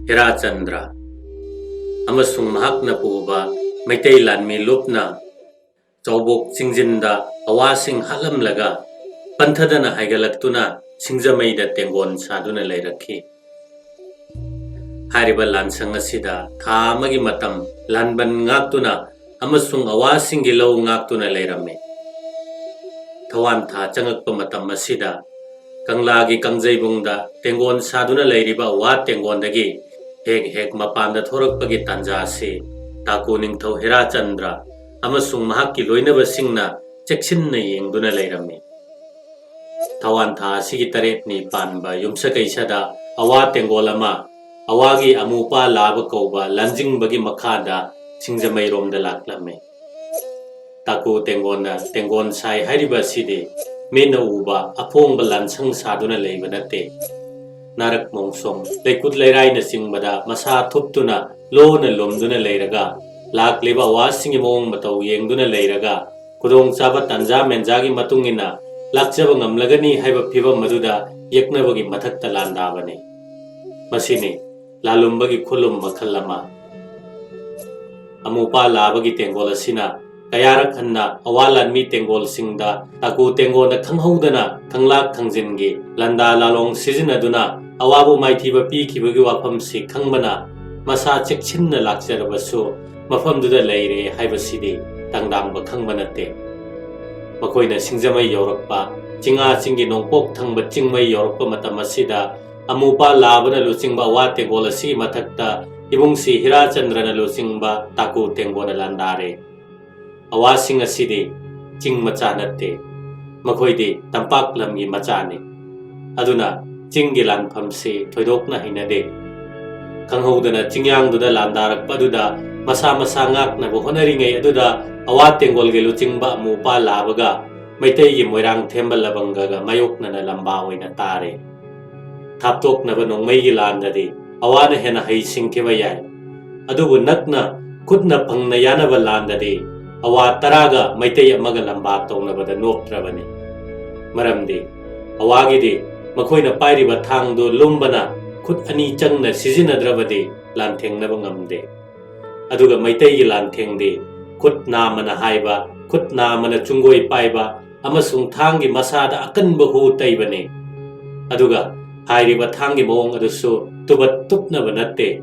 Hirachandra amasung mahakna puba Maitai Lanmi Lupna Chobok Singjinda Awasing Halamlaga Panthadana Haigalaktuna Singzamaida Tengon Saduna Lairaki Hariba Lansang Asida Thamagi Matam Lanban Ngaktuna amasung Awasing Gilaw Ngaktuna Lairame Tawan Tha Changakpa Matam Asida Kanglagi Kangjaybungda Tengon Saduna Lairiba Wat Tengondagi Hek Mapanda Thorakpagi Tanjasi Daku Ningthou Hirachandra amasung mahakki loinaba singna cheksinna yengduna leirame Tawan Tha Chahi Taret ni panba yumsakaisada awa tengolama awagi amupa laba kauba lanjingbagi makhada singjamairomda laklame Daku tengon sai hariba sidi mena uba aphongba lansang saduna leiba natte narak mongsong lekut leiraina singbada masa thuptuna lona lomduna leiraga Lakliba Wasingi Mong Matau Yengduna Leiraga Kudong Saba Tanja Menjagi Matungina Lakjaba Ngamlagani Haiba Piba Maduda Yaknabagi Matakta Landabane Masini Lalumbagi Kulum Makalama Amupa Labagi Tengola Sina Kayara Khanna Awalan Mi Tengol Singda Daku Tengona Kanghodana Kanglak Kangjingi Landa Lalong Sizinaduna Awabu Maitiba Pikibagi Wapamsi Kangbana Masa Chekchinna Lakjarabasu Mafamduda Leire Haibasidi Tangdangba Kangbanate Makoina Singjamai Yorakpa Jinga Singi Nongpok Tangba Jingmai Yorakpa Matamasida Amupa Labana Lucingba Wate Golasi Matakta Ibomcha Hirachandra Lucingba Daku Tengona Landare Awasing Asidi Jing Machanate Makoidi Tampak Lamgi Machani Aduna Jingilan Pamsi Toidokna Hinade Kanghodana Jingyang Duda Landarak Paduda Masa ngak na buhonaringay aduda awat tengol gelu chingba mupa labaga Maitai gi moirang thembal labangaga mayok na lambaway na tare Thaptok na banong may gilandadi awana hena hay singkibayay Adubu nakna kutna pang nayana balandadi awat taraga maitai amaga lambatong na bada noktrabani Maramdi awagidi makoy na pairi ba thangdo lumbana kut ani chang na sizinadrabadi lanteng na bangamde Aduga Maitai Lantengdi Kut Namana Haiba Kut Namana Chungoi Paiba Amasung Thangi Masada Akanba Hu Taibane Aduga Hairiba Thangi Mong Adusu Tubat Tupna Banate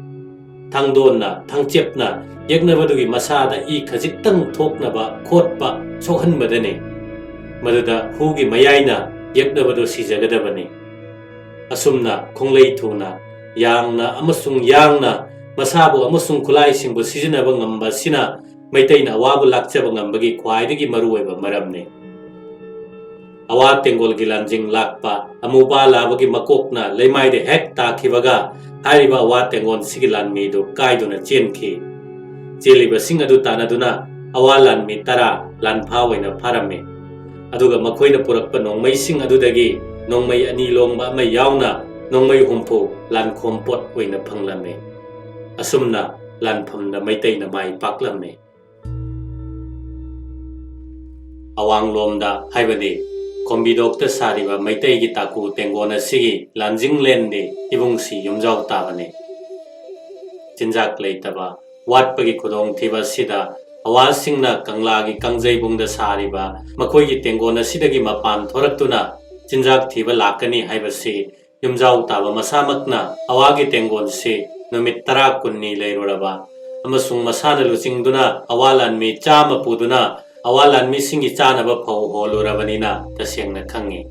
Thangdona Thangchepna Yaknabadugi Masada I Kajitang Toknaba Kotpa Sohan Badane Maduda Hugi Mayaina Yaknabadu Sijagadabane Asumna Konglei Tuna Yangna Amasung Yangna Masabu amasung kulay singbu sizinaba ngamba sina Maitai na awabu lakchaba ngambagi khwaidagi maruoiba maramne Awa tengol gilanjing lakpa amuba labagi makokna leimaide hek takhibaga hariba awa tengon sigilan midu kaiduna chenki Cheliba sing adu tanaduna awa lanmi tara lanphawaina pharame Aduga makhoina purakpa nongmai sing adudagi nongmai ani longba ama yauna nongmai humpu lan khompot oina phanglame Asumna Lanpamna Maitai na Mai Paklame Awang Lomda Haibadi Kombidokta Sariba Maitai Gitaku Tengona Sigi Lanjing Lendi Ibongcha Yumjau Tabane Jinjak Leitaba Watpagi Kudong Tiba Sida Awasingna Kanglagi Kangjaybungda Sariba Makoigi Tengona Sidagi Mapan Thoraktuna Jinjak Tiba Lakani Haibasi Yumjau Taba Masamakna Awagi Tengon Si Numit Tarak Kunni Leiruraba Amasung Masana Lucingduna Awalan Mi Chama Puduna Awalan Mi Singi Chanaba Pau Holurabanina Tasengna Kangi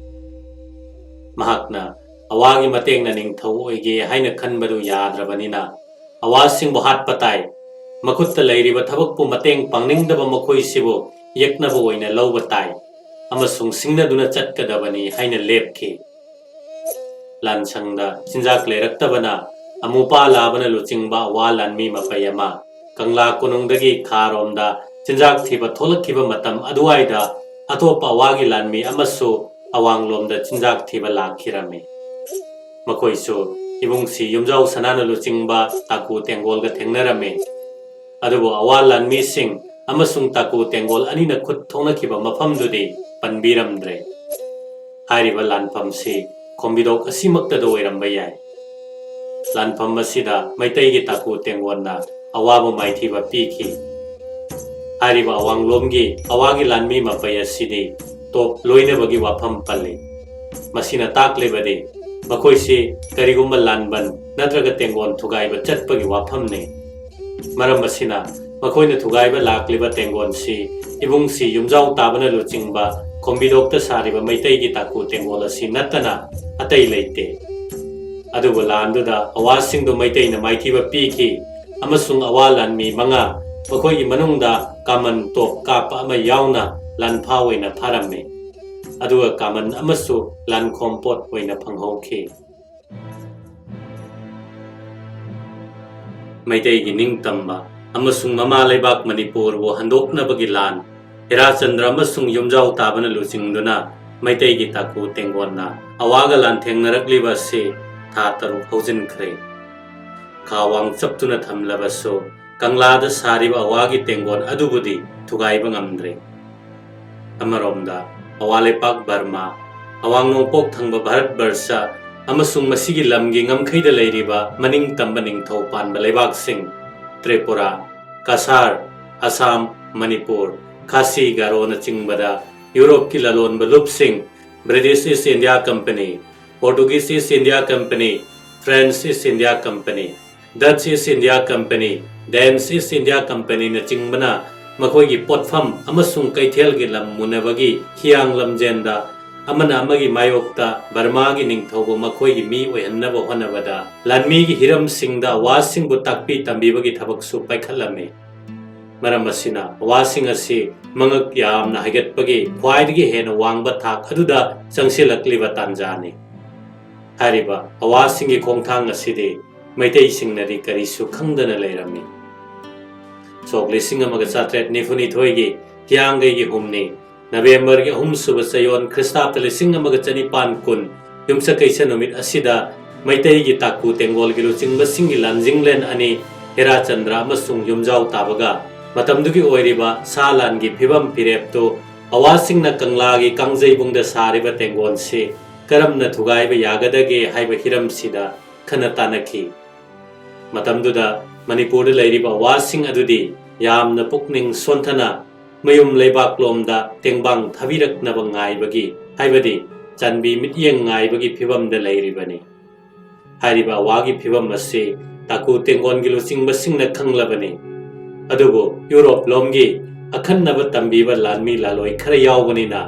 Mahakna Awagi Matengna Ningthou Oige Haina Khanbadu Yadrabanina Awasing Buhat Patai Makutta Leiriba Thabakpu Mateng Pangningdaba Makoi Sibu Yaknaba Oina Laubatai Amasung Singna Duna Chatkadabani Haina Lepki Lansangda Jinjak Leiraktabana Amupa Labana Lucingba Walan Mi Mapayama Kangla Kunungdagi Kharomda Jinjak Thiba Tholakhiba Matam Aduaida Atopa Wagi Lanmi Amasu Awanglomda Jinjak Thiba Lakhirame Makoisu Ibomcha Yumjau Sanana Lucingba Daku Tengolga Thengnarame Adubu Awalan Mi Sing Amasung Daku Tengol Anina Khut Thonakhiba Mafamdudi Panbiramdre Hariba Lanpamsi Kombidok Asimakta Do Oiramba Yai ꯂꯥꯟꯐꯝ ꯑꯁꯤꯗ ꯃꯩꯇꯩꯒꯤ ꯇꯥꯀꯨ ꯇꯦꯡꯒꯣꯟꯅ ꯑꯋꯥꯕ ꯃꯥꯏꯊꯤꯕ ꯄꯤꯈꯤ꯫ ꯍꯥꯏꯔꯤꯕ ꯑꯋꯥꯡꯂꯣꯝꯒꯤ ꯑꯋꯥꯒꯤ ꯂꯥꯟꯃꯤ ꯃꯄꯩ ꯑꯁꯤꯗꯤ ꯇꯣꯞ ꯂꯣꯏꯅꯕꯒꯤ ꯋꯥꯐꯝ ꯄꯜꯂꯤ꯫ ꯃꯁꯤꯅ ꯇꯥꯛꯂꯤꯕꯗꯤ ꯃꯈꯣꯏꯁꯤ ꯀꯔꯤꯒꯨꯝꯕ ꯂꯥꯟꯕꯟ ꯅꯠꯇ꯭ꯔꯒ ꯇꯦꯡꯒꯣꯟ ꯊꯨꯒꯥꯏꯕ ꯆꯠꯄꯒꯤ ꯋꯥꯐꯝꯅꯤ꯫ ꯃꯔꯝ ꯑꯁꯤꯅ ꯃꯈꯣꯏꯅ ꯊꯨꯒꯥꯏꯕ ꯂꯥꯛꯂꯤꯕ ꯇꯦꯡꯒꯣꯟꯁꯤ ꯏꯕꯨꯡꯁꯤ ꯌꯨꯝꯖꯥꯎ ꯇꯥꯕꯅ ꯂꯨꯆꯤꯡꯕ ꯈꯣꯝꯕꯤꯗꯣꯛꯇ ꯁꯥꯔꯤꯕ ꯃꯩꯇꯩꯒꯤ ꯇꯥꯀꯨ ꯇꯦꯡꯒꯣꯜ ꯑꯁꯤ ꯅꯠꯇꯅ ꯑꯇꯩ ꯂꯩꯇꯦ꯫ ꯑꯗꯨꯕꯨ ꯂꯥꯟꯗꯨꯗ ꯑꯋꯥꯁꯤꯡꯗꯨ ꯃꯩꯇꯩꯅ ꯃꯥꯏꯊꯤꯕ ꯄꯤꯈꯤ ꯑꯃꯁꯨꯡ ꯑꯋꯥ ꯂꯥꯟꯃꯤ 5 ꯃꯈꯣꯏꯒꯤ ꯃꯅꯨꯡꯗ ꯀꯥꯃꯟ ꯇꯣꯞ ꯀꯥꯞꯄ ꯑꯃ ꯌꯥꯎꯅ ꯂꯥꯟꯐꯥ ꯑꯣꯏꯅ ꯊꯥꯔꯝꯃꯤ꯫ ꯑꯗꯨꯒ ꯀꯥꯃꯟ ꯑꯃꯁꯨ ꯂꯥꯟꯈꯣꯝꯄꯣꯠ ꯑꯣꯏꯅ ꯐꯪꯍꯧꯈꯤ꯫ ꯃꯩꯇꯩꯒꯤ ꯅꯤꯡꯇꯝꯕ ꯑꯃꯁꯨꯡ ꯃꯃꯥ ꯂꯩꯕꯥꯛ ꯃꯅꯤꯄꯨꯔꯕꯨ ꯍꯟꯗꯣꯛꯅꯕꯒꯤ ꯂꯥꯟ ꯍꯤꯔꯥꯆꯟꯗ꯭ꯔ ꯑꯃꯁꯨꯡ ꯌꯨꯝꯖꯥꯎ ꯇꯥꯕꯅ ꯂꯨꯆꯤꯡꯗꯨꯅ ꯃꯩꯇꯩꯒꯤ ꯇꯥꯀꯨ ꯇꯦꯡꯒꯣꯟꯅ ꯑꯋꯥꯒ ꯂꯥꯟꯊꯦꯡꯅꯔꯛꯂꯤꯕ ꯑꯁꯤ ꯊꯥ 3 ꯍꯧꯖꯤꯟꯈ꯭ꯔꯦ꯫ ꯈꯥ ꯋꯥꯡ ꯆꯞꯇꯨꯅ ꯊꯝꯂꯕꯁꯨ ꯀꯪꯂꯥꯗ ꯁꯥꯔꯤꯕ ꯑꯋꯥꯒꯤ ꯇꯦꯡꯒꯣꯟ ꯑꯗꯨꯕꯨꯗꯤ ꯊꯨꯒꯥꯏꯕ ꯉꯝꯗ꯭ꯔꯦ꯫ ꯑꯃꯔꯣꯝꯗ ꯑꯋꯥ ꯂꯩꯄꯥꯛ ꯕꯔꯃꯥ, ꯑꯋꯥꯡ ꯅꯣꯡꯄꯣꯛ ꯊꯪꯕ ꯚꯥꯔꯠꯕꯔꯁ ꯑꯃꯁꯨꯡ ꯃꯁꯤꯒꯤ ꯂꯝꯒꯤ ꯉꯝꯈꯩꯗ ꯂꯩꯔꯤꯕ ꯃꯅꯤꯡꯇꯝꯕ ꯅꯤꯡꯊꯧ ꯄꯥꯟꯕ ꯂꯩꯕꯥꯛꯁꯤꯡ ꯇ꯭ꯔꯤꯄꯨꯔꯥ, ꯀꯁꯥꯔ, ꯑꯁꯥꯝ, ꯃꯅꯤꯄꯨꯔ, ꯈꯥꯁꯤ ꯒꯥꯔꯣꯅꯆꯤꯡꯕꯗ ꯌꯨꯔꯣꯞꯀꯤ ꯂꯂꯣꯟꯕ ꯂꯨꯞꯁꯤꯡ ꯕ꯭ꯔꯤꯇꯤꯁ ꯏꯁ ꯏꯟꯗꯤꯌꯥ ꯀꯝꯄꯅꯤ, ꯄꯣꯔꯇꯨꯒꯤꯖ ꯏꯁ ꯏꯟꯗꯤꯌꯥ ꯀꯝꯄꯅꯤ, ꯐ꯭ꯔꯦꯟꯆ ꯏꯁ ꯏꯟꯗꯤꯌꯥ ꯀꯝꯄꯅꯤ, ꯗꯆ ꯏꯁ ꯏꯟꯗꯤꯌా ꯀꯝꯄꯅꯤ, ꯗꯦꯟꯁ ꯏꯁ ꯏꯟꯗꯤꯌꯥ ꯀꯝꯄꯅꯤꯅꯆꯤꯡꯕꯅ ꯃꯈꯣꯏꯒꯤ ꯄꯣꯠꯐꯝ ꯑꯃꯁꯨꯡ ꯀꯩꯊꯦꯜꯒꯤ ꯂꯝ ꯃꯨꯟꯅꯕꯒꯤ ꯍꯤꯌꯥꯡ ꯂꯝꯖꯦꯟꯗ ꯑꯃꯅ ꯑꯃꯒꯤ ꯃꯥꯌꯣꯛꯇ ꯕꯔꯃꯥꯒꯤ ꯅꯤꯡꯊꯧꯕꯨ ꯃꯈꯣꯏꯒꯤ ꯃꯤ ꯑꯣꯏꯍꯟꯅꯕ ꯍꯣꯠꯅꯕꯗ ꯂꯥꯟꯃꯤꯒꯤ ꯍꯤꯔꯝꯁꯤꯡꯗ ꯑꯋꯥꯁꯤꯡꯕꯨ ꯇꯥꯛꯄꯤ ꯇꯝꯕꯤꯕꯒꯤ ꯊꯕꯛꯁꯨ ꯄꯥꯏꯈꯠꯂꯝꯃꯤ꯫ ꯃꯔꯝ ꯑꯁꯤꯅ ꯑꯋꯥꯁꯤꯡ ꯑꯁꯤ ꯃꯉꯛ ꯌꯥꯝꯅ ꯍꯥꯏꯒꯠꯄꯒꯤ ꯈ꯭ꯋꯥꯏꯗꯒꯤ ꯍꯦꯟꯅ ꯋꯥꯡꯕ ꯊꯥꯛ ꯑꯗꯨꯗ ꯆꯪꯁꯤꯜꯂꯛꯂꯤꯕ ꯇꯥꯟꯖꯥꯅꯤ꯫ ꯍꯥꯏꯔꯤꯕ ꯑꯋꯥꯁꯤꯡꯒꯤ ꯈꯣꯡꯊꯥꯡ ꯑꯁꯤꯗꯤ ꯃꯩꯇꯩꯁꯤꯡꯅꯗꯤ ꯀꯔꯤꯁꯨ ꯈꯪꯗꯅ ꯂꯩꯔꯝꯃꯤ꯫ ꯁꯣꯛ 1792ꯒꯤ ꯍꯤꯌꯥꯡꯒꯩꯒꯤ 6ꯅꯤ, ꯅꯕꯦꯝꯕꯔꯒꯤ 3ꯁꯨꯕ ꯆꯌꯣꯜ ꯈ꯭ꯔꯤꯁꯇꯥꯕꯇ 1910 ꯌꯨꯝꯁꯀꯩꯁ ꯅꯨꯃꯤꯠ ꯑꯁꯤꯗ ꯃꯩꯇꯩꯒꯤ ꯇꯥꯀꯨ ꯇꯦꯡꯒꯣꯜꯒꯤ ꯂꯨꯆꯤꯡꯕꯁꯤꯡꯒꯤ ꯂꯥꯟꯖꯤꯡꯂꯦꯟ ꯑꯅꯤ ꯍꯤꯔꯥꯆꯟꯗ꯭ꯔ ꯑꯃꯁꯨꯡ ꯌꯨꯝꯖꯥꯎ ꯇꯥꯕꯒ ꯃꯇꯝꯗꯨꯒꯤ ꯑꯣꯏꯔꯤꯕ ꯁꯥ ꯂꯥꯟꯒꯤ ꯐꯤꯕꯝ ꯐꯤꯔꯦꯞꯇꯨ ꯑꯋꯥꯁꯤꯡꯅ ꯀꯪꯂꯥꯒꯤ ꯀꯥꯡꯖꯩꯕꯨꯡꯗ ꯁꯥꯔꯤꯕ ꯇꯦꯡꯒꯣꯟꯁꯤ ꯀꯔꯝꯅ ꯊꯨꯒꯥꯏꯕ ꯌꯥꯒꯗꯒꯦ ꯍꯥꯏꯕ ꯍꯤꯔꯝꯁꯤꯗ ꯈꯟꯅ ꯇꯥꯟꯅꯈꯤ꯫ ꯃꯇꯝꯗꯨꯗ ꯃꯅꯤꯄꯨꯔꯗ ꯂꯩꯔꯤꯕ ꯑꯋꯥꯁꯤꯡ ꯑꯗꯨꯗꯤ ꯌꯥꯝꯅ ꯄꯨꯛꯅꯤꯡ ꯁꯣꯟꯊꯅ ꯃꯌꯨꯝ ꯂꯩꯕꯥꯛꯂꯣꯝꯗ ꯇꯦꯡꯕꯥꯡ ꯊꯥꯕꯤꯔꯛꯅꯕ ꯉꯥꯏꯕꯒꯤ ꯍꯥꯏꯕꯗꯤ ꯆꯥꯟꯕꯤ ꯃꯤꯠꯌꯦꯡ ꯉꯥꯏꯕꯒꯤ ꯐꯤꯕꯝꯗ ꯂꯩꯔꯤꯕꯅꯤ꯫ ꯍꯥꯏꯔꯤꯕ ꯑꯋꯥꯒꯤ ꯐꯤꯕꯝ ꯑꯁꯤ ꯇꯥꯀꯨ ꯇꯦꯡꯒꯣꯟꯒꯤ ꯂꯨꯆꯤꯡꯕꯁꯤꯡꯅ ꯈꯪꯂꯕꯅꯤ꯫ ꯑꯗꯨꯕꯨ ꯌꯨꯔꯣꯞ ꯂꯣꯝꯒꯤ ꯑꯈꯟꯅꯕ ꯇꯝꯕꯤꯕ ꯂꯥꯟꯃꯤ ꯂꯥꯂꯣꯏ ꯈꯔ ꯌꯥꯎꯕꯅꯤꯅ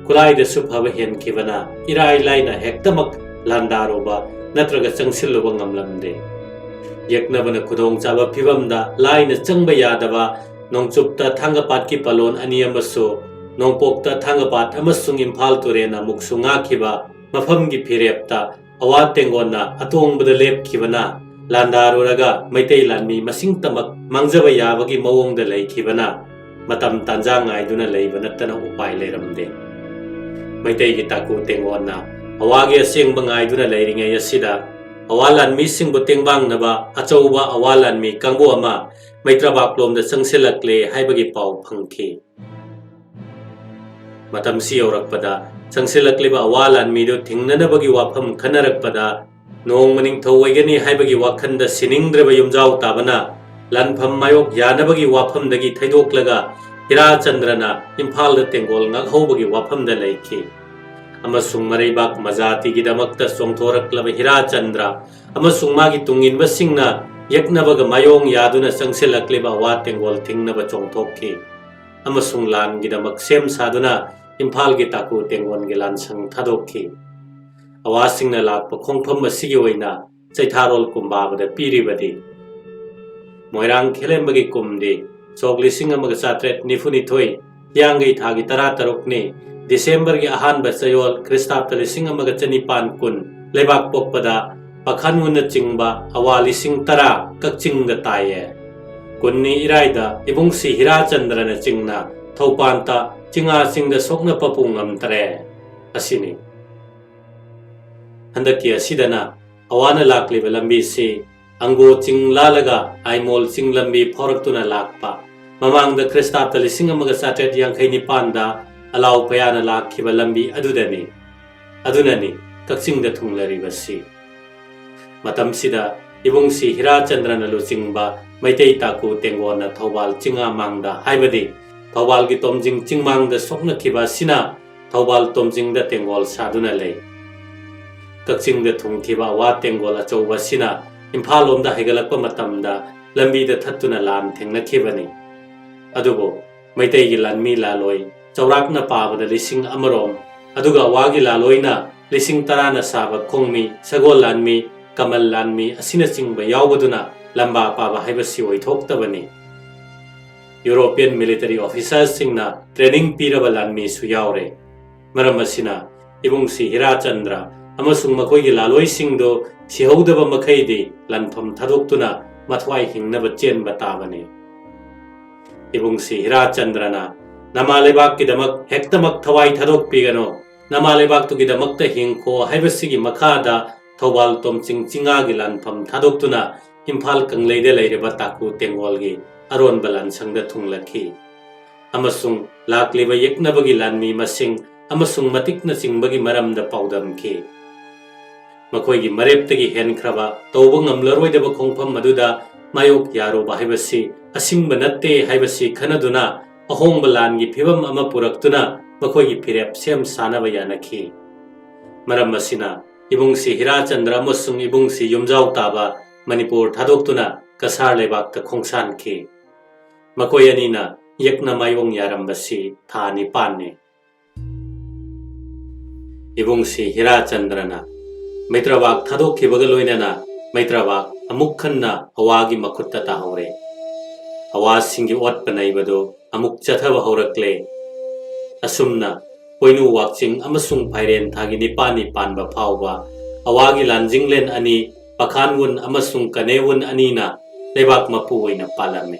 ꯈꯨꯠꯂꯥꯏꯗꯁꯨ ꯐꯕ ꯍꯦꯟꯈꯤꯕꯅ ꯏꯔꯥꯏ ꯂꯥꯏꯅ ꯍꯦꯛꯇꯃꯛ ꯂꯥꯟꯗꯥꯔꯨꯕ ꯅꯠꯇ꯭ꯔꯒ ꯆꯪꯁꯤꯜꯂꯨꯕ ꯉꯝꯂꯝꯗꯦ꯫ ꯌꯦꯛꯅꯕꯅ ꯈꯨꯗꯣꯡꯆꯥꯕ ꯐꯤꯕꯝꯗ ꯂꯥꯏꯅ ꯆꯪꯕ ꯌꯥꯗꯕ ꯅꯣꯡꯆꯨꯞꯇ ꯊꯥꯡꯒꯄꯥꯠꯀꯤ ꯄꯥꯂꯣꯟ 2 ꯑꯃꯁꯨ ꯅꯣꯡꯄꯣꯛꯇ ꯊꯥꯡꯒꯄꯥꯠ ꯑꯃꯁꯨꯡ ꯏꯝꯐꯥꯜ ꯇꯨꯔꯦꯟ ꯑꯃꯨꯛꯁꯨ ꯉꯥꯛꯈꯤꯕ ꯃꯐꯝꯒꯤ ꯐꯤꯔꯦꯞꯇ ꯑꯋꯥ ꯇꯦꯡꯒꯣꯟꯅ ꯑꯇꯣꯡꯕꯗ ꯂꯦꯞꯈꯤꯕꯅ ꯂꯥꯟꯗꯥꯔꯨꯔꯒ ꯃꯩꯇꯩ ꯂꯥꯟꯃꯤ ꯃꯁꯤꯡꯇꯃꯛ ꯃꯥꯡꯖꯕ ꯌꯥꯕꯒꯤ ꯃꯑꯣꯡꯗ ꯂꯩꯈꯤꯕꯅ ꯃꯇꯝ ꯇꯥꯟꯖꯥ ꯉꯥꯏꯗꯨꯅ ꯂꯩꯕ ꯅꯠꯇꯅ ꯎꯄꯥꯏ ꯂꯩꯔꯝꯗꯦ꯫ ꯃꯩꯇꯩꯒꯤ ꯇꯥꯀꯨ ꯇꯦꯡꯒꯣꯟꯅ ꯑꯋꯥꯒꯤ ꯑꯁꯦꯡꯕ ꯉꯥꯏꯗꯨꯅ ꯂꯩꯔꯤꯉꯩ ꯑꯁꯤꯗ ꯑꯋꯥ ꯂꯥꯟꯃꯤꯁꯤꯡꯕꯨ ꯇꯦꯡꯕꯥꯡꯅꯕ ꯑꯆꯧꯕ ꯑꯋꯥ ꯂꯥꯟꯃꯤ ꯀꯥꯡꯕꯨ ꯑꯃ ꯃꯩꯇ꯭ꯔꯥꯕꯥꯛꯂꯣꯝꯗ ꯆꯪꯁꯤꯜꯂꯛꯂꯦ ꯍꯥꯏꯕꯒꯤ ꯄꯥꯎ ꯐꯪꯈꯤ꯫ ꯃꯇꯝꯁꯤ ꯌꯧꯔꯛꯄꯗ ꯆꯪꯁꯤꯜꯂꯛꯂꯤꯕ ꯑꯋꯥ ꯂꯥꯟꯃꯤꯗꯨ ꯊꯤꯡꯅꯅꯕꯒꯤ ꯋꯥꯐꯝ ꯈꯟꯅꯔꯛꯄꯗ ꯅꯣꯡꯃ ꯅꯤꯡꯊꯧ ꯑꯣꯏꯒꯅꯤ ꯍꯥꯏꯕꯒꯤ ꯋꯥꯈꯟꯗ ꯁꯤꯅꯤꯡꯗ꯭ꯔꯕ ꯌꯨꯝꯖꯥꯎ ꯇꯥꯕꯅ ꯂꯥꯟꯐꯝ ꯃꯥꯌꯣꯛ ꯌꯥꯅꯕꯒꯤ ꯋꯥꯐꯝꯗꯒꯤ ꯊꯩꯗꯣꯛꯂꯒ ꯍꯤꯔꯥꯆꯟꯗ꯭ꯔꯅ ꯏꯝꯐꯥꯜꯗ ꯇꯦꯡꯒꯣꯜ ꯉꯥꯛꯍꯧꯕꯒꯤ ꯋꯥꯐꯝꯗ ꯂꯩꯈꯤ꯫ ꯑꯃꯁꯨꯡ ꯃꯔꯩꯕꯥꯛ ꯃꯖꯥꯇꯤꯒꯤꯗꯃꯛꯇ ꯆꯣꯡꯊꯣꯔꯛꯂꯕ ꯍꯤꯔꯥꯆꯟꯗ꯭ꯔ ꯑꯃꯁꯨꯡ ꯃꯥꯒꯤ ꯇꯨꯡꯏꯟꯕꯁꯤꯡꯅ ꯌꯦꯛꯅꯕꯒ ꯃꯥꯌꯣꯡ ꯌꯥꯗꯨꯅ ꯆꯪꯁꯤꯜꯂꯛꯂꯤꯕ ꯑꯋꯥ ꯇꯦꯡꯒꯣꯜ ꯊꯤꯡꯅꯕ ꯆꯣꯡꯊꯣꯛꯈꯤ ꯑꯃꯁꯨꯡ ꯂꯥꯟꯒꯤꯗꯃꯛ ꯁꯦꯝ ꯁꯥꯗꯨꯅ ꯏꯝꯐꯥꯜꯒꯤ ꯇꯥꯀꯨ ꯇꯦꯡꯒꯣꯟꯒꯤ ꯂꯥꯟꯁꯪ ꯊꯥꯗꯣꯛꯈꯤ꯫ ꯑꯋꯥꯁꯤꯡꯅ ꯂꯥꯛꯄ ꯈꯣꯡꯐꯝ ꯑꯁꯤꯒꯤ ꯑꯣꯏꯅ ꯆꯩꯊꯥꯔꯣꯜ ꯀꯨꯝꯕꯥꯕꯗ ꯄꯤꯔꯤꯕꯗꯤ ꯃꯣꯏꯔꯥꯡ ꯈꯦꯂꯦꯝꯕꯒꯤ ꯀꯨꯝꯗꯤ ꯁꯣꯛ 1792 ꯍꯤꯌꯥꯡꯒꯩ ꯊꯥꯒꯤ 13ꯅꯤ, ꯗꯤꯁꯦꯝꯕꯔꯒꯤ ꯑꯍꯥꯟꯕ ꯆꯌꯣꯜ ꯈ꯭ꯔꯤꯁꯇꯥꯕꯇ 1910 ꯂꯩꯕꯥꯛ ꯄꯣꯛꯄꯗ ꯄꯥꯈꯥꯟꯋꯨꯅꯆꯤꯡꯕ ꯑꯋꯥ 10,000 ꯀꯛꯆꯤꯡꯗ ꯇꯥꯏꯌꯦ꯫ 10ꯅꯤ ꯏꯔꯥꯏꯗ ꯏꯕꯨꯡꯁꯤ ꯍꯤꯔꯥꯆꯟꯗ꯭ꯔꯅ ꯆꯤꯡꯅ ꯊꯧꯄꯥꯟꯇ ꯆꯤꯡꯉꯥꯁꯤꯡꯗ ꯁꯣꯛꯅꯄꯄꯨ ꯉꯝꯇ꯭ꯔꯦ ꯑꯁꯤꯅꯤ꯫ ꯍꯟꯗꯛꯀꯤ ꯑꯁꯤꯗꯅ ꯑꯋꯥꯅ ꯂꯥꯛꯂꯤꯕ ꯂꯝꯕꯤꯁꯤ ꯑꯪꯒꯣ ꯆꯤꯡ ꯂꯥꯜꯂꯒ ꯑꯥꯏꯃꯣꯜ ꯆꯤꯡ ꯂꯝꯕꯤ ꯐꯥꯎꯔꯛꯇꯨꯅ ꯂꯥꯛꯄ ꯃꯃꯥꯡꯗ ꯈ꯭ꯔꯤꯁꯇꯥꯕꯇ 1759ꯗ ꯑꯂꯥꯎ ꯄꯌꯥꯅ ꯂꯥꯛꯈꯤꯕ ꯂꯝꯕꯤ ꯑꯗꯨꯅꯅꯤ ꯀꯛꯆꯤꯡꯗ ꯊꯨꯡꯂꯔꯤꯕꯁꯤ꯫ ꯃꯇꯝꯁꯤꯗ Ibongsi Hirachandra Lucingba, Maitei Taku Tengona Thobal Chinga Mangda, Haibadi, Thobal Gi Tomjing Chingmang the Sokna Kiba Sina, Thobal Tomjing the Tengol Saduna Lay. Kaksing the Tung Kiba Wat Tengola Chowa Sina, Impalom the Hegalapa Matamda, Lambi the Tatuna Lan Tengna Kibani. Adubo, Maitei Lanmi Laloi, Chaurakna Pava the Lising Amarom, Aduga Wagi Laloina, Lising Tarana Saba Kongmi, Sagol Lanmi, Kamal Lanmi, Asina Singba Yawaduna, Lamba Pava Haibasi Toktabani. European military officers Singna, training Piraba Lanmi Suyaure. Maramasina, Ibongsi Hirachandra, Amasung Makogi Laloi Singdo, Sihodaba Makaidi, Lanpam Tadoktuna, Matwai Hingnaba Chen Batabani. Ibongsi Hirachandrana, Namalebak Kidamak, Hektamak Tawai Tadok Pigano, Namalebak to Gidamakta Hinko, Haibasigi Makada, Thobal Tomjing Chingagi Lanpam Tadoktuna, Impal Kang Lady Lady Bataku Tengolgi, Aron Balan Sangda Tunglaki. Amasung Lakliva Yeknabagi Lanmi Masing, Amasung Matikna Singbagi Maram the Powdam Ki. Makoigi Mareptagi Hen Kraba, Tobung Amlaroi de Bakongpam Maduda, Mayok Yaro Bahibasi, Asing Banate Haibasi Kanaduna, Ahong Balangi Pibam Amapuraktuna, Makoigi Pirep Sem Sanavayanaki. Maramasina, Ibongsi Hirachandra Musung Ibongsi Yumjau Taba, Manipur Tadoktuna, Kasar Lebak the Kongsan Ki. Makoyanina, Yekna Mayong Yarambasi, Thani Pane. Ibongsi Hirachandrana, Maitravak Tadok Kibagaloinana, Maitravak, Amukhanna, Awagi Makutta Tahore. Awasingi Wat Panaibado, Amuk Chathava Horakle. Asumna, Poinu Wakching, Amasung Pairen Tagini Pani Panba Pauba, Awagi Lanjinglen Ani, Pakanwun Amasung Kanewun Anina, Lebak Mapuina Palame.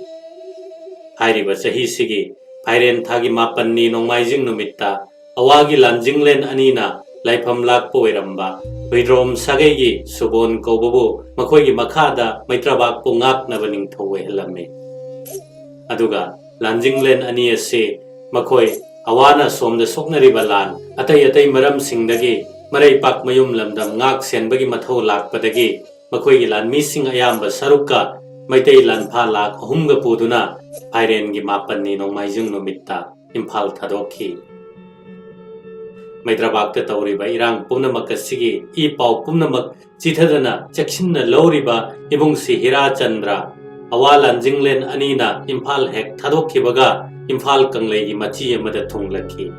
Hairiba Chahi Sigi, Pairen Tagi Mapanni Nongmaijing Numita, Awagi Lanjinglen Anina, Laipam Lak Poiramba, Widrom Sagegi, Subon Kobobo, Makoigi Makada, Maitrabak Pungak Navaning Towe Helame. Aduga, Lanjinglen Ania se, Makoi, Awana Som the Soknari Balan, Atay Maram Singdagi, Maray Pak Mayum Lamdam Ngak Senbagi Matho Lak Padagi, Makoigi Lan Missing Ayamba Saruka, Maitay Lan Palak, Humga Puduna, Pairen Gimapan ni Nongmaijung Numita, Impal Tadoki. Maitrabak the Tauriba Irang Punamakasigi, E. Pau Punamak, Chitadana, Chakshina Loriba, Ibongsi Hirachandra, Awalan Jinglen Anina, Impal Hek Tadoki Baga, Impal Kanglegi Machi Mada Tunglaki.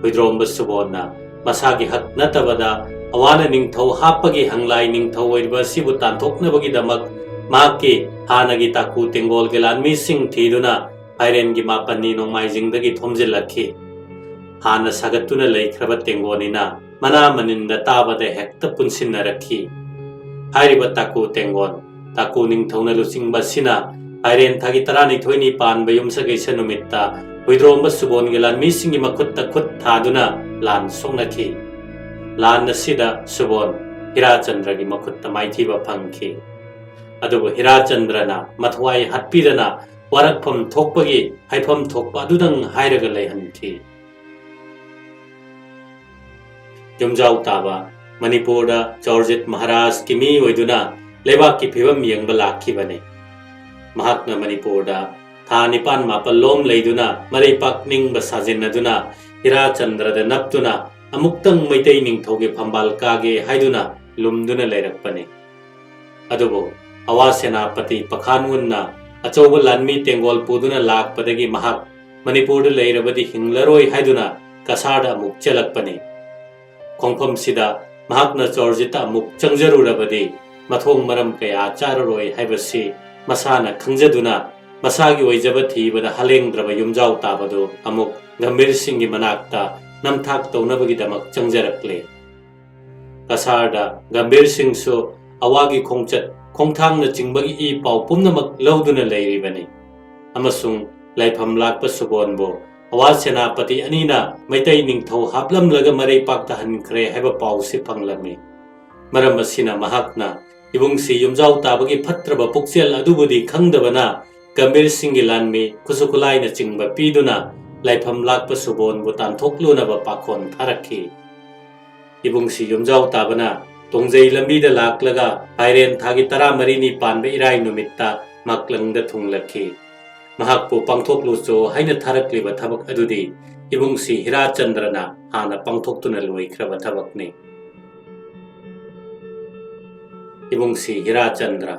Widrom Basubona, Masagi Hak Natabada, Awana Ningthou Hapagi Hanglai Ningthou Sibutan Toknabagi Damak, Maki, Hanagi Taku Tengol Gelan Missing Tiduna, Pairen Gimapan ni Nongmaijing Dagi Tomzilaki. Hana Sagatuna Lake Rabatengonina, Mana Maninda Taba de Hecta Punsinaraki. Hairiba Taku Tengon, Daku Ningthou Hirachandra Basina, Pairen Tagitarani 20 Pan Bayumsa Gaisanumita, Widrom Basubon Gelan Missing Makutta Kut Taduna, Lan Songnaki. Lan Nasida Subon, Hirachandra Makutta Maitiba Panki. Adubu Hirachandrana, Matwai Hatpidana, Warakpam Tokpagi, Haipam Tokpa Dudang Hairagalay Hanti. Yumjau Taba, Manipurda, Georgette Maharaj Kimi Oiduna, Leba Kipibam Yang Balaki Bane. Mahakna Manipurda, Thanipan Mapalom Laiduna, Maripak Ning Basazinaduna, Hirachandra the Naptuna, Amuktang Maitay Ningthoge Pambal Kage Haiduna, Lumduna Lerakpane. Adubo, Awasenapati Pakanwunna, Achoba Lanmi Tengol Puduna Lak Padagi Mahak, Manipurda Lairabadi Hinglaroi Haiduna, Kasada Mukchalakpane. Kongpam Sida, Mahakna Georgita Muk Changjarurabadi, Mathong Maram Kaya Chararoi Haibasi, Masana Kangjaduna, Masagi Wajabati with a Haleng Drava Yumjau Tabado, Amuk, Gambir Singi Manakta, Namtak Tonabagi Damak Changjarakle. Kasarda, Gambir Singh So, Awagi Kongchat, Kongtang the Jingbagi E Pau Punamak Lauduna Lairibani. Amasung, Laipam Lakpa Subonbo. Awasenapati Anina, Maitay Ningthou Haplam Laga Maray Paktahan Kre have a pau sipang lami. Maramasina Mahakna, Ibongsi Yumjau Tabagi Patraba Puxial Adubudi Kangdavana, Gambir Singilanmi, Kusukulai na Chingba Piduna, Laipam Lakpa Subon Butan Tokluna Bapakon Taraki. Ibongsi Yumjau Tabana, ꯇꯣꯡꯖꯩ ꯂꯝꯕꯤꯗ ꯂꯥꯛꯂꯒ ꯐꯥꯏꯔꯦꯟ ꯊꯥꯒꯤ 14ꯅꯤ ꯄꯥꯟꯕ ꯏꯔꯥꯏ ꯅꯨꯃꯤꯠꯇ ꯃꯥꯛꯂꯪꯗ ꯊꯨꯡꯂꯛꯈꯤ꯫ ꯃꯍꯥꯛꯄꯨ ꯄꯥꯡꯊꯣꯛꯂꯨꯆꯣ ꯍꯥꯏꯅ ꯊꯥꯔꯛꯂꯤꯕ ꯊꯕꯛ ꯑꯗꯨꯗꯤ ꯏꯕꯨꯡꯁꯤ ꯍꯤꯔꯥꯆꯟꯗ꯭ꯔꯅ ꯍꯥꯟꯅ ꯄꯥꯡꯊꯣꯛꯇꯨꯅ ꯂꯣꯏꯈ꯭ꯔꯕ ꯊꯕꯛꯅꯤ꯫ ꯏꯕꯨꯡꯁꯤ ꯍꯤꯔꯥꯆꯟꯗ꯭ꯔ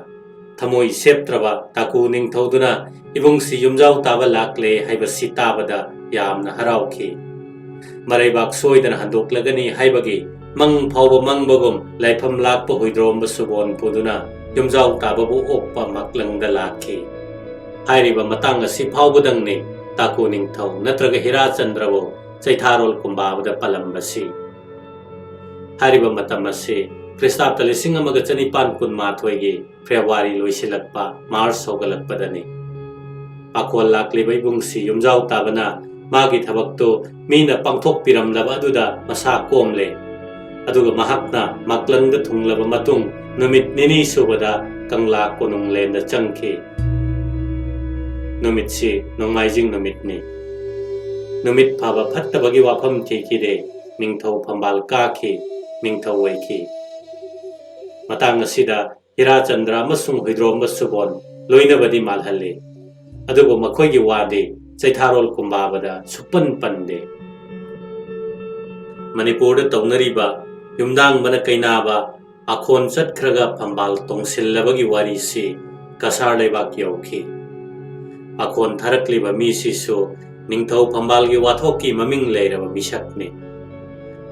ꯊꯃꯣꯏ ꯁꯦꯞꯇ꯭ꯔꯕ ꯗꯥꯀꯨ ꯅꯤꯡꯊꯧꯗꯨꯅ ꯏꯕꯨꯡꯁꯤ ꯌꯨꯝꯖꯥꯎ ꯇꯥꯕ ꯂꯥꯛꯂꯦ ꯍꯥꯏꯕꯁꯤ ꯇꯥꯕꯗ ꯌꯥꯝꯅ ꯍꯔꯥꯎꯈꯤ꯫ ꯃꯔꯩꯕꯥꯛ ꯁꯣꯏꯗꯅ ꯍꯟꯗꯣꯛꯂꯒꯅꯤ ꯍꯥꯏꯕꯒꯤ ꯃꯪ ꯐꯥꯎꯕ ꯃꯪꯕꯒꯨꯝ ꯂꯥꯏꯐꯝ ꯂꯥꯛꯄ ꯍꯨꯏꯗ꯭ꯔꯣꯝꯕ ꯁꯨꯕꯣꯟ ꯄꯨꯗꯨꯅ ꯌꯨꯝꯖꯥꯎ ꯇꯥꯕꯕꯨ ꯑꯣꯛꯄ ꯃꯥꯛꯂꯪꯗ ꯂꯥꯛꯈꯤ꯫ ꯍꯥꯏꯔꯤꯕ ꯃꯇꯥꯡ ꯑꯁꯤ ꯐꯥꯎꯕꯗꯪꯅꯤ ꯗꯥꯀꯨ ꯅꯤꯡꯊꯧ ꯅꯠꯇ꯭ꯔꯒ ꯍꯤꯔꯥꯆꯟꯗ꯭ꯔꯕꯨ ꯆꯩꯊꯥꯔꯣꯜ ꯀꯨꯝꯕꯥꯕꯗ ꯄꯜꯂꯝꯕꯁꯤ꯫ ꯍꯥꯏꯔꯤꯕ ꯃꯇꯝ ꯑꯁꯤ ꯈ꯭ꯔꯤꯁꯇꯥꯕꯇ 1918ꯒꯤ ꯐꯦꯕ꯭ꯔꯨꯋꯥꯔꯤ ꯂꯣꯏꯁꯤꯜꯂꯛꯄ ꯃꯥꯔꯆ ꯍꯧꯒꯠꯂꯛꯄꯗꯅꯤ꯫ ꯄꯥꯈꯣꯜ ꯂꯥꯛꯂꯤꯕ ꯏꯕꯨꯡꯁꯤ ꯌꯨꯝꯖꯥꯎ ꯇꯥꯕꯅ ꯃꯥꯒꯤ ꯊꯕꯛꯇꯨ ꯃꯤꯅ ꯄꯥꯡꯊꯣꯛꯄꯤꯔꯝꯂꯕ ꯑꯗꯨꯗ ꯃꯁꯥ ꯀꯣꯝꯂꯦ꯫ ꯑꯗꯨꯒ ꯃꯍꯥꯛꯅ ꯃꯥꯛꯂꯪꯗ ꯊꯨꯡꯂꯕ ꯃꯇꯨꯡ ꯅꯨꯃꯤꯠ 2 ꯁꯨꯕꯗ ꯀꯪꯂꯥ ꯀꯣꯅꯨꯡꯂꯦꯟꯗ ꯆꯪꯈꯤ꯫ ꯅꯨꯃꯤꯠꯁꯤ ꯅꯣꯡꯃꯥꯏꯖꯤꯡ ꯅꯨꯃꯤꯠꯅꯤ꯫ ꯅꯨꯃꯤꯠ ꯐꯕ ꯐꯠꯇꯕꯒꯤ ꯋꯥꯐꯝ ꯊꯤꯈꯤꯗꯦ꯫ ꯅꯤꯡꯊꯧ ꯐꯝꯕꯥꯜ ꯀꯥꯈꯤ, ꯅꯤꯡꯊꯧ ꯑꯣꯏꯈꯤ꯫ ꯃꯇꯥꯡ ꯑꯁꯤꯗ ꯍꯤꯔꯥꯆꯟꯗ꯭ꯔ ꯑꯃꯁꯨꯡ ꯍꯨꯏꯗ꯭ꯔꯣꯝꯕ ꯁꯨꯕꯣꯟ ꯂꯣꯏꯅꯕꯗꯤ ꯃꯥꯜꯍꯜꯂꯤ꯫ ꯑꯗꯨꯕꯨ ꯃꯈꯣꯏꯒꯤ ꯋꯥꯗꯤ ꯆꯩꯊꯥꯔꯣꯜ ꯀꯨꯝꯕꯥꯕꯗ ꯁꯨꯛꯄꯟ ꯄꯟꯗꯦ꯫ ꯃꯅꯤꯄꯨꯔꯗ ꯇꯧꯅꯔꯤꯕ ꯌꯨꯝꯗꯥꯡꯕꯅ ꯀꯩꯅꯥꯕ ꯑꯈꯣꯟ ꯆꯠꯈ꯭ꯔꯒ ꯐꯝꯕꯥꯜ ꯇꯣꯡꯁꯤꯜꯂꯕꯒꯤ ꯋꯥꯔꯤꯁꯤ ꯀꯁꯥꯔ ꯂꯩꯕꯥꯛ ꯌꯧꯈꯤ꯫ ꯑꯈꯣꯟ ꯊꯥꯔꯛꯂꯤꯕ ꯃꯤꯁꯤꯁꯨ ꯅꯤꯡꯊꯧ ꯐꯝꯕꯥꯜꯒꯤ ꯋꯥꯊꯣꯛꯀꯤ ꯃꯃꯤꯡ ꯂꯩꯔꯕ ꯃꯤꯁꯛꯅꯤ꯫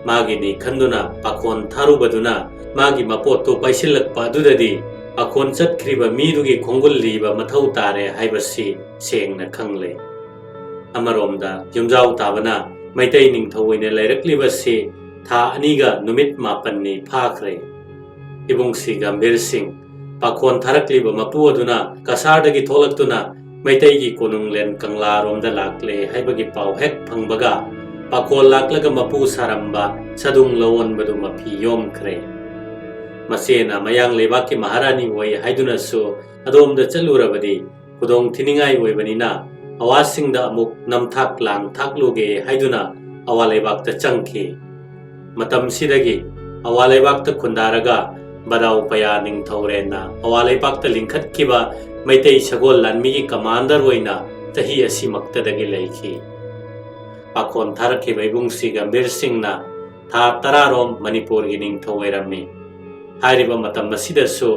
ꯃꯥꯒꯤꯅꯤ ꯈꯟꯗꯨꯅ ꯄꯥꯈꯣꯟ ꯊꯥꯔꯨꯕꯗꯨꯅ ꯃꯥꯒꯤ ꯃꯄꯣꯠꯇꯨ ꯄꯥꯏꯁꯤꯜꯂꯛꯄ ꯑꯗꯨꯗꯗꯤ ꯄꯥꯈꯣꯟ ꯆꯠꯈ꯭ꯔꯤꯕ ꯃꯤꯗꯨꯒꯤ ꯈꯣꯡꯒꯨꯜ ꯂꯤꯕ ꯃꯊꯧ ꯇꯥꯔꯦ ꯍꯥꯏꯕꯁꯤ ꯁꯦꯡꯅ ꯈꯪꯂꯦ꯫ ꯑꯃꯔꯣꯝꯗ ꯌꯨꯝꯖꯥꯎ ꯇꯥꯕꯅ ꯃꯩꯇꯩ ꯅꯤꯡꯊꯧ ꯑꯣꯏꯅ ꯂꯩꯔꯛꯂꯤꯕꯁꯤ ꯊꯥ 2ꯒ ꯅꯨꯃꯤꯠ 9ꯅꯤ ꯐꯥꯈ꯭ꯔꯦ꯫ ꯏꯕꯨꯡꯁꯤ ꯒꯝꯚꯤꯔ ꯁꯤꯡ ꯄꯥꯈꯣꯟ ꯊꯥꯔꯛꯂꯤꯕ ꯃꯄꯨ ꯑꯗꯨꯅ ꯀꯁꯥꯔꯗꯒꯤ ꯊꯣꯛꯂꯛꯇꯨꯅ ꯃꯩꯇꯩꯒꯤ ꯀꯣꯅꯨꯡꯂꯦꯟ ꯀꯪꯂꯥꯔꯣꯝꯗ ꯂꯥꯛꯂꯦ ꯍꯥꯏꯕꯒꯤ ꯄꯥꯎ ꯍꯦꯛ ꯐꯪꯕꯒ ꯄꯥꯈꯣꯜ ꯂꯥꯛꯂꯒ ꯃꯄꯨ ꯁꯥꯔꯝꯕ ꯁꯗꯨꯡ ꯂꯧꯑꯣꯟꯕꯗꯨ ꯃꯐꯤ ꯌꯣꯝꯈ꯭ꯔꯦ꯫ ꯃꯆꯦꯅ ꯃꯌꯥꯡ ꯂꯩꯕꯥꯛꯀꯤ ꯃꯍꯥꯔꯥꯅꯤ ꯑꯣꯏ ꯍꯥꯏꯗꯨꯅꯁꯨ ꯑꯗꯣꯝꯗ ꯆꯠꯂꯨꯔꯕꯗꯤ ꯈꯨꯗꯣꯡ ꯊꯤꯅꯤꯡꯉꯥꯏ ꯑꯣꯏꯕꯅꯤꯅ ꯑꯋꯥꯁꯤꯡꯗ ꯑꯃꯨꯛ ꯅꯝꯊꯥꯛ ꯂꯥꯡꯊꯥꯛꯂꯨꯒꯦ ꯍꯥꯏꯗꯨꯅ ꯑꯋꯥ ꯂꯩꯕꯥꯛꯇ ꯆꯪꯈꯤ꯫ ꯃꯇꯝꯁꯤꯗꯒꯤ ꯑꯋꯥ ꯂꯩꯕꯥꯛꯇ ꯈꯨꯟꯗꯥꯔꯒ ꯕꯗꯥꯎ ꯄꯌꯥ ꯅꯤꯡꯊꯧꯔꯦꯟꯅ ꯑꯋꯥ ꯂꯩꯕꯥꯛꯇ ꯂꯤꯡꯈꯠꯈꯤꯕ ꯃꯩꯇꯩ ꯁꯒꯣꯜ ꯂꯥꯟꯃꯤꯒꯤ ꯀꯃꯥꯟꯗꯔ ꯑꯣꯏꯅ ꯆꯍꯤ ꯑꯁꯤꯃꯛꯇꯗꯒꯤ ꯂꯩꯈꯤ꯫ ꯄꯥꯈꯣꯟ ꯊꯥꯔꯛꯈꯤꯕ ꯏꯕꯨꯡꯁꯤ ꯒꯝꯚꯤꯔ ꯁꯤꯡꯅ ꯊꯥ 10ꯔꯣꯝ ꯃꯅꯤꯄꯨꯔꯒꯤ ꯅꯤꯡꯊꯧ ꯑꯣꯏꯔꯝꯃꯤ꯫ ꯍꯥꯏꯔꯤꯕ ꯃꯇꯝ ꯑꯁꯤꯗꯁꯨ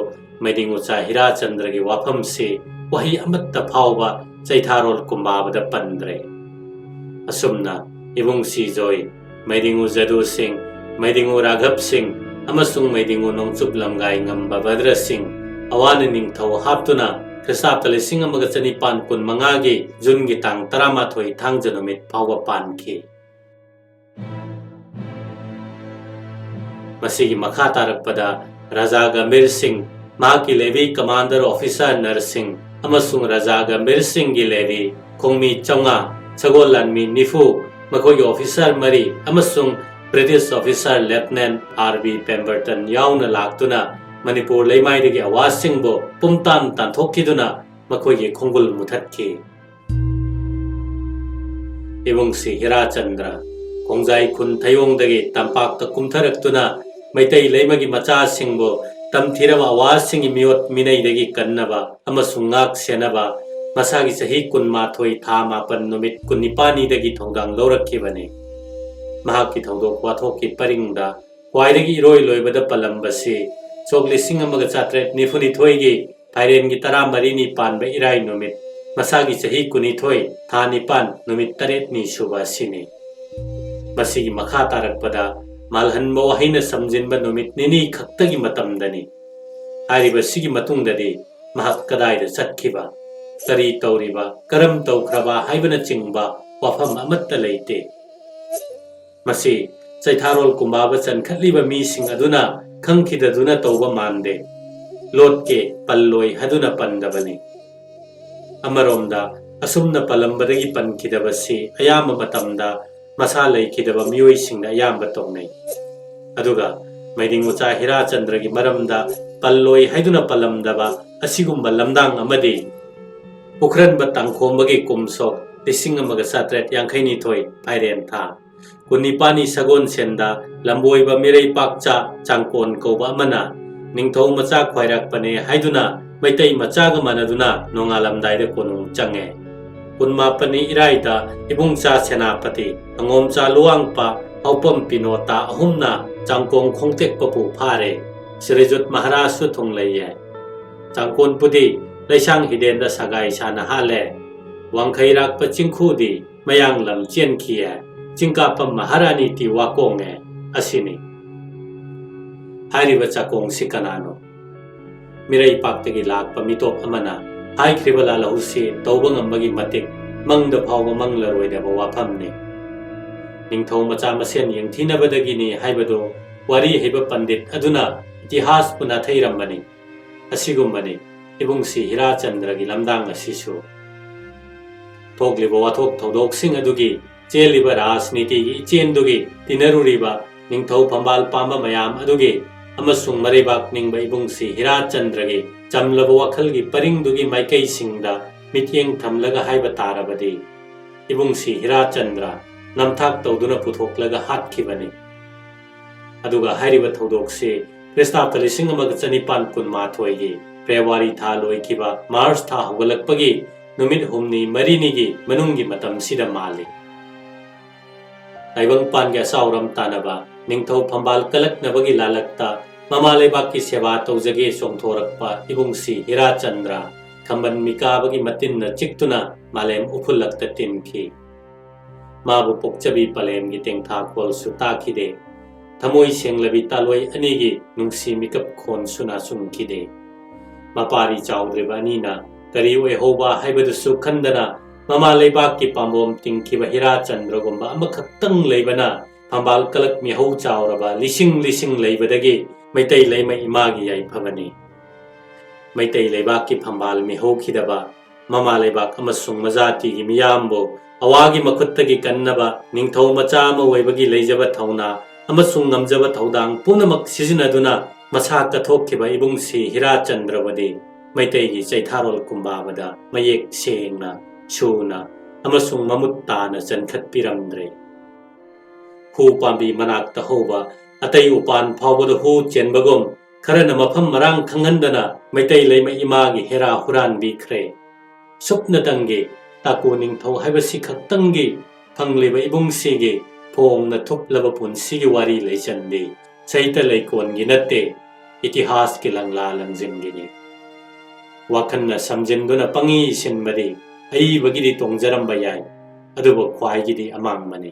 ꯃꯩꯗꯤꯡꯎꯆꯥ ꯍꯤꯔꯥꯆꯟꯗ꯭ꯔꯒꯤ ꯋꯥꯐꯝꯁꯤ ꯋꯥꯍꯩ ꯑꯃꯠꯇ ꯐꯥꯎꯕ ꯆꯩꯊꯥꯔꯣꯜ ꯀꯨꯝꯕꯥꯕꯗ ꯄꯟꯗ꯭ꯔꯦ꯫ ꯑꯁꯨꯝꯅ ꯏꯕꯨꯡꯁꯤ ꯖꯣꯏ, ꯃꯩꯗꯤꯡꯎ ꯖꯗꯨ ꯁꯤꯡ, ꯃꯩꯗꯤꯡꯎ ꯔꯥꯘꯕ ꯁꯤꯡ ꯑꯃꯁꯨꯡ ꯃꯩꯗꯤꯡꯎ ꯅꯣꯡꯆꯨꯞ ꯂꯝꯒꯥꯏ ꯉꯝꯕ ꯚꯗ꯭ꯔ ꯁꯤꯡ ꯑꯋꯥꯅ ꯅꯤꯡꯊꯧ ꯍꯥꯞꯇꯨꯅ ꯈ꯭ꯔꯤꯁꯇꯥꯕꯇ 1915ꯒꯤ ꯖꯨꯟꯒꯤ ꯇꯥꯡ 11 ꯊꯥꯡꯖ ꯅꯨꯃꯤꯠ ꯐꯥꯎꯕ ꯄꯥꯟꯈꯤ꯫ ꯃꯁꯤꯒꯤ ꯃꯈꯥ ꯇꯥꯔꯛꯄꯗ ꯔꯥꯖꯥ ꯒꯝꯚꯤꯔ ꯁꯤꯡ, ꯃꯍꯥꯛꯀꯤ ꯂꯦꯚꯤ ꯀꯃꯥꯟꯗꯔ ꯑꯣꯐꯤꯁꯥꯔ ꯅꯔꯁꯤꯡ ꯑꯃꯁꯨꯡ ꯔꯥꯖꯥ ꯒꯝꯚꯤꯔ ꯁꯤꯡꯒꯤ ꯂꯦꯚꯤ ꯈꯣꯡꯃꯤ 900, ꯁꯒꯣꯜ ꯂꯥꯟꯃꯤ ꯅꯤꯐꯨ, ꯃꯈꯣꯏꯒꯤ ꯑꯣꯐꯤꯁꯥꯔ 4 ꯑꯃꯁꯨꯡ ꯕ꯭ꯔꯤꯇꯤꯁ ꯑꯣꯐꯤꯁꯥꯔ ꯂꯦꯐꯇꯅꯦꯟꯠ R.B. ꯄꯦꯝꯕꯔꯇꯟ ꯌꯥꯎꯅ ꯂꯥꯛꯇꯨꯅ ꯃꯅꯤꯄꯨꯔ ꯂꯩꯃꯥꯏꯗꯒꯤ ꯑꯋꯥꯁꯤꯡꯕꯨ ꯄꯨꯝꯇꯥꯟ ꯇꯥꯟꯊꯣꯛꯈꯤꯗꯨꯅ ꯃꯈꯣꯏꯒꯤ ꯈꯣꯡꯒꯨꯜ ꯃꯨꯊꯠꯈꯤ꯫ ꯏꯕꯨꯡꯁꯤ ꯍꯤꯔꯥꯆꯟꯗ꯭ꯔ ꯈꯣꯡꯖꯥꯏ ꯈꯨꯟ ꯊꯌꯣꯡꯗꯒꯤ ꯇꯝꯄꯥꯛꯇ ꯀꯨꯝꯊꯔꯛꯇꯨꯅ ꯃꯩꯇꯩ ꯂꯩꯃꯒꯤ ꯃꯆꯥꯁꯤꯡꯕꯨ ꯇꯝꯊꯤꯔꯕ ꯑꯋꯥꯁꯤꯡꯒꯤ ꯃꯤꯑꯣꯠ ꯃꯤꯅꯩꯗꯒꯤ ꯀꯟꯅꯕ ꯑꯃꯁꯨꯡ ꯉꯥꯛ ꯁꯦꯟꯅꯕ ꯃꯁꯥꯒꯤ ꯆꯍꯤ 19 ꯊꯥ 9 ꯅꯨꯃꯤꯠ 19ꯅꯤꯗꯒꯤ ꯊꯧꯗꯥꯡ ꯂꯧꯔꯛꯈꯤꯕꯅꯤ꯫ ꯃꯍꯥꯛꯀꯤ ꯊꯧꯗꯣꯛ ꯋꯥꯊꯣꯛꯀꯤ ꯄꯔꯤꯡꯗ ꯈ꯭ꯋꯥꯏꯗꯒꯤ ꯏꯔꯣꯏ ꯂꯣꯏꯕꯗ ꯄꯜꯂꯝꯕꯁꯤ ꯁꯣꯛ 1792ꯒꯤ ꯐꯥꯏꯔꯦꯟꯒꯤ 14ꯅꯤ ꯄꯥꯟꯕ ꯏꯔꯥꯏ ꯅꯨꯃꯤꯠ ꯃꯁꯥꯒꯤ ꯆꯍꯤ 12 ꯊꯥ 9 ꯅꯨꯃꯤꯠ 8ꯅꯤ ꯁꯨꯕ ꯑꯁꯤꯅꯤ꯫ ꯃꯁꯤꯒꯤ ꯃꯈꯥ ꯇꯥꯔꯛꯄꯗ ꯃꯥꯜꯍꯟꯕ ꯋꯥꯍꯩꯅ ꯁꯝꯖꯤꯟꯕ ꯅꯨꯃꯤꯠ 2 ꯈꯛꯇꯒꯤ ꯃꯇꯝꯗꯅꯤ꯫ ꯍꯥꯏꯔꯤꯕꯁꯤꯒꯤ ꯃꯇꯨꯡꯗꯗꯤ ꯃꯍꯥꯛ ꯀꯗꯥꯏꯗ ꯆꯠꯈꯤꯕ, ꯀꯔꯤ ꯇꯧꯔꯤꯕ, ꯀꯔꯝ ꯇꯧꯈ꯭ꯔꯕ ꯍꯥꯏꯕꯅꯆꯤꯡꯕ ꯋꯥꯐꯝ ꯑꯃꯠꯇ ꯂꯩꯇꯦ꯫ ꯃꯁꯤ ꯆꯩꯊꯥꯔꯣꯜ ꯀꯨꯝꯕꯥꯕ ꯆꯟꯈꯠꯂꯤꯕ ꯃꯤꯁꯤꯡ ꯑꯗꯨꯅ ꯈꯪꯈꯤꯗꯗꯨꯅ ꯇꯧꯕ ꯃꯥꯟꯗꯦ꯫ ꯂꯣꯠꯀꯦ ꯄꯜꯂꯣꯏ ꯍꯥꯏꯗꯨꯅ ꯄꯟꯗꯕꯅꯤ꯫ ꯑꯃꯔꯣꯝꯗ ꯑꯁꯨꯝꯅ ꯄꯜꯂꯝꯕꯗꯒꯤ ꯄꯟꯈꯤꯗꯕꯁꯤ ꯑꯌꯥꯝꯕ ꯃꯇꯝꯗ ꯃꯁꯥ ꯂꯩꯈꯤꯗꯕ ꯃꯤꯑꯣꯏꯁꯤꯡꯅ ꯑꯌꯥꯝꯕ ꯇꯧꯅꯩ꯫ ꯑꯗꯨꯒ ꯃꯩꯗꯤꯡꯎꯆꯥ ꯍꯤꯔꯥꯆꯟꯗ꯭ꯔꯒꯤ ꯃꯔꯝꯗ ꯄꯜꯂꯣꯏ ꯍꯥꯏꯗꯨꯅ ꯄꯜꯂꯝꯗꯕ ꯑꯁꯤꯒꯨꯝꯕ ꯂꯝꯗꯥꯡ ꯑꯃꯗꯤ ꯄꯨꯈ꯭ꯔꯟꯕ ꯇꯥꯡꯈꯣꯝꯕꯒꯤ ꯀꯨꯝꯁꯣꯛ 1752 ꯐꯥꯏꯔꯦꯟ ꯊꯥ Kunipani sagon senda lamboi ba mirei pakcha changkon ko ba mana ningthou macha khwairak pane haiduna maitai macha ga manaduna nongalamdai de konung change kunma pani iraida ibungcha senapati angomcha luangpa haupam pinota ahumna changkong khongtek papu phare Sirijut Maharaj su thong leye changkon pudi laisang hiden da sagai sana hale wangkhairak pa chingkhu di mayang lam chen khia chingka pam Maharani ti wakonge asini hairiba chakong sikanano mirai paktagi lakpa mitop amana hai kribala lahusi tawbang ambagi matik mangda phawba manglaroi da wafamne ningthou macha masen yengthinabadagini haibado wari heba pandit aduna itihas puna thairambani asigumbani ibungsi Hirachandra gi lamdang asisu thokliba wathok thodok sing adugi cheliba rajniti gi chendugi tinaruriba ningthou phambal pamba mayam adugi amasung maribak ningba ibungsi Hirachandra gi chamlaba wakhal gi paringdugi maikai singda mityeng thamlaga haiba tarabadi ibungsi Hirachandra namthak tawduna puthoklaga hatkibani aduga hairiba thodokse Krista Palising Magachanipan kun mathoigi February tha loikiba March tha hogalakpagi numit humni marinigi manungi matam sida mali Taibang pangya sauram tanaba ningthou phambal kalak nabagi lalakta mamalebaki seba tawjage songthorakpa ibungsi Hirachandra khamban mikabagi matinna chiktuna malem uphulakta timki mabu pokchabi palem gi tengtha kol sutakide Thamoi senglabi taloi anigi nungsi mikap khon suna sungkide mapari chawdreba anina kari oi hoba haibadusu khandana mama leibak ki pambom tingkiba Hirachandra gumba amakhaktang leibana phambal kalak mi ho chawraba lising leibadagi maitai leima imagi yai phabani maitai leibak ki phambal mi ho khidaba mama leibak amasung majati gi miyambo awagi makhuttagi kannaba ningthou macha ma oibagi leijaba thauna amasung ngamjaba thaudang punamak sizinaduna masa kathokkiba ibungsi Hirachandra wadi maitai gi chaitharol kumbabada mayek sengna chuna amasung mamuttana chankhat piramdre hu pambi manakta hoba atai upan phawbada hu chenbagom kharana mafam marang khanghandana maitai leima imagi hera huran bikhre supna tangi Daku Ningthou haibasi khaktangi phangliba ibungsi gi Phong na thuplaba punsi gi wari leichandi chaita leikon gi natte itihas ki langla langjin gi ni wakhanna samjinduna pangi sinmadi ai bagidi tongjaramba yai aduba khwai gi di amang mani